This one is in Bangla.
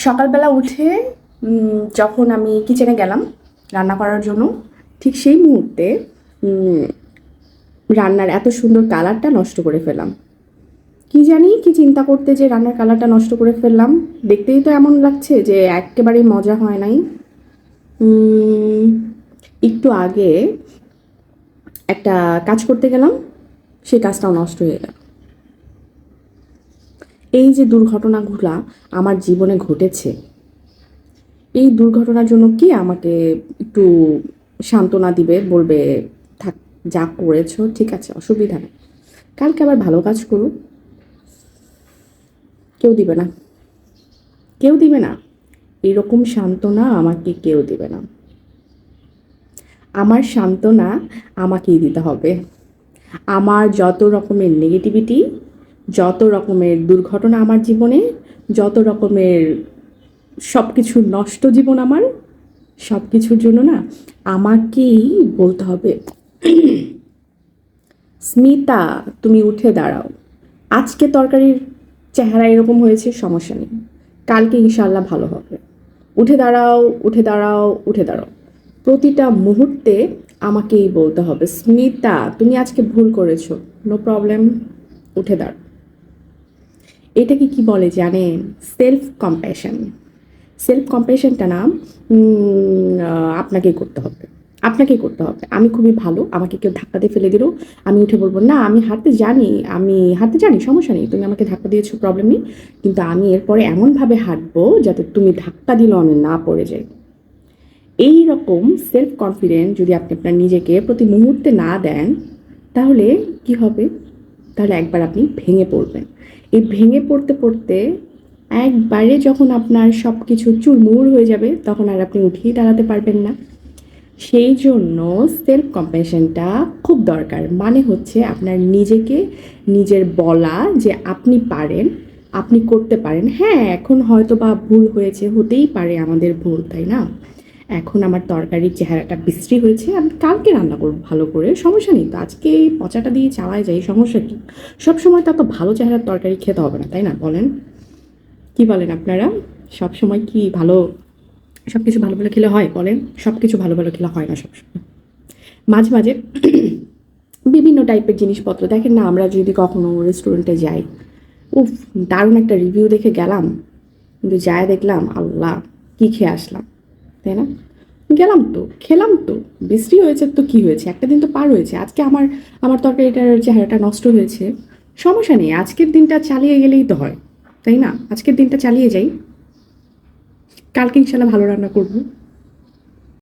সকালবেলা উঠে যখন আমি কিচেনে গেলাম রান্না করার জন্য, ঠিক সেই মুহূর্তে রান্নার এত সুন্দর কালারটা নষ্ট করে ফেললাম। কি জানি কি চিন্তা করতে যে রান্নার কালারটা নষ্ট করে ফেললাম। দেখতেই তো এমন লাগছে যে একেবারেই মজা হয় নাই। একটু আগে একটা কাজ করতে গেলাম, সেই কাজটাও নষ্ট হয়ে গেল। এই যে দুর্ঘটনাগুলা আমার জীবনে ঘটেছে, এই দুর্ঘটনার জন্য কি আমাকে একটু সান্ত্বনা দিবে, বলবে থাক, যা করেছো ঠিক আছে, অসুবিধা নেই, কালকে আবার ভালো কাজ করো? কেউ দিবে না, কেউ দিবে না। এরকম সান্ত্বনা আমাকে কেউ দিবে না। আমার সান্ত্বনা আমাকেই দিতে হবে। আমার যত রকমের নেগেটিভিটি, যত রকমের দুর্ঘটনা আমার জীবনে, যত রকমের সব কিছু নষ্ট জীবন আমার, সব কিছুর জন্য না আমাকেই বলতে হবে, স্মিতা তুমি উঠে দাঁড়াও। আজকে তরকারির চেহারা এরকম হয়েছে, সমস্যা নেই, কালকে ইনশাল্লাহ ভালো হবে। উঠে দাঁড়াও, উঠে দাঁড়াও, উঠে দাঁড়াও। প্রতিটা মুহূর্তে আমাকেই বলতে হবে, স্মিতা তুমি আজকে ভুল করেছো, নো প্রবলেম, উঠে দাঁড়াও। এটাকে কি বলে জানেন? Self compassion. সেলফ কম্প্যাশনটা না আপনাকেই করতে হবে, আপনাকেই করতে হবে। আমি খুবই ভালো, আমাকে কেউ ধাক্কা দিয়ে ফেলে দিল, আমি উঠে বলবো না আমি হাঁটতে জানি, আমি হাঁটতে জানি, সমস্যা নেই, তুমি আমাকে ধাক্কা দিয়েছো, প্রবলেম নেই, কিন্তু আমি এরপরে এমনভাবে হাঁটবো যাতে তুমি ধাক্কা দিলেও আমি না পড়ে যাই। এই রকম সেলফ কনফিডেন্ট যদি আপনি আপনার নিজেকে প্রতি মুহূর্তে না দেন, তাহলে কি হবে? তাহলে একবার আপনি ভেঙে পড়বেন। এই ভেঙে পড়তে পড়তে একবারে যখন আপনার সব কিছু চুরমুর হয়ে যাবে, তখন আর আপনি উঠেই দাঁড়াতে পারবেন না। সেই জন্য সেলফ কম্প্যাশনটা খুব দরকার। মানে হচ্ছে আপনার নিজেকে নিজের বলা যে আপনি পারেন, আপনি করতে পারেন। হ্যাঁ, এখন হয়তো বা ভুল হয়েছে, হতেই পারে আমাদের ভুল, তাই না? এখন আমার তরকারির চেহারাটা বিশ্রী হয়েছে, আমি কালকে রান্না করবো ভালো করে, সমস্যা নেই তো, আজকে এই পচাটা দিয়ে চালায় যাই, সমস্যা কী? সবসময় তো এত ভালো চেহারার তরকারি খেতে হবে না, তাই না? বলেন, কি বলেন আপনারা? সবসময় কি ভালো সব কিছু ভালো ভালো খেলে হয়? বলেন, সব কিছু ভালো ভালো খেলে হয় না সবসময়। মাঝে মাঝে বিভিন্ন টাইপের জিনিসপত্র দেখেন না, আমরা যদি কখনো রেস্টুরেন্টে যাই, উফ, দারুণ একটা রিভিউ দেখে গেলাম, কিন্তু যায় দেখলাম আল্লাহ কি খেয়ে আসলাম, তাই না? গেলাম তো, খেলাম তো, বিশ্রী হয়েছে তো কি হয়েছে, একটা দিন তো পার হয়েছে। আজকে আমার আমার তরকারিটার চেহারাটা নষ্ট হয়েছে, সমস্যা নেই, আজকের দিনটা চালিয়ে গেলেই তো হয়, তাই না? আজকের দিনটা চালিয়ে যাই, কালকে ইনশাল্লাহ ভালো রান্না করবো।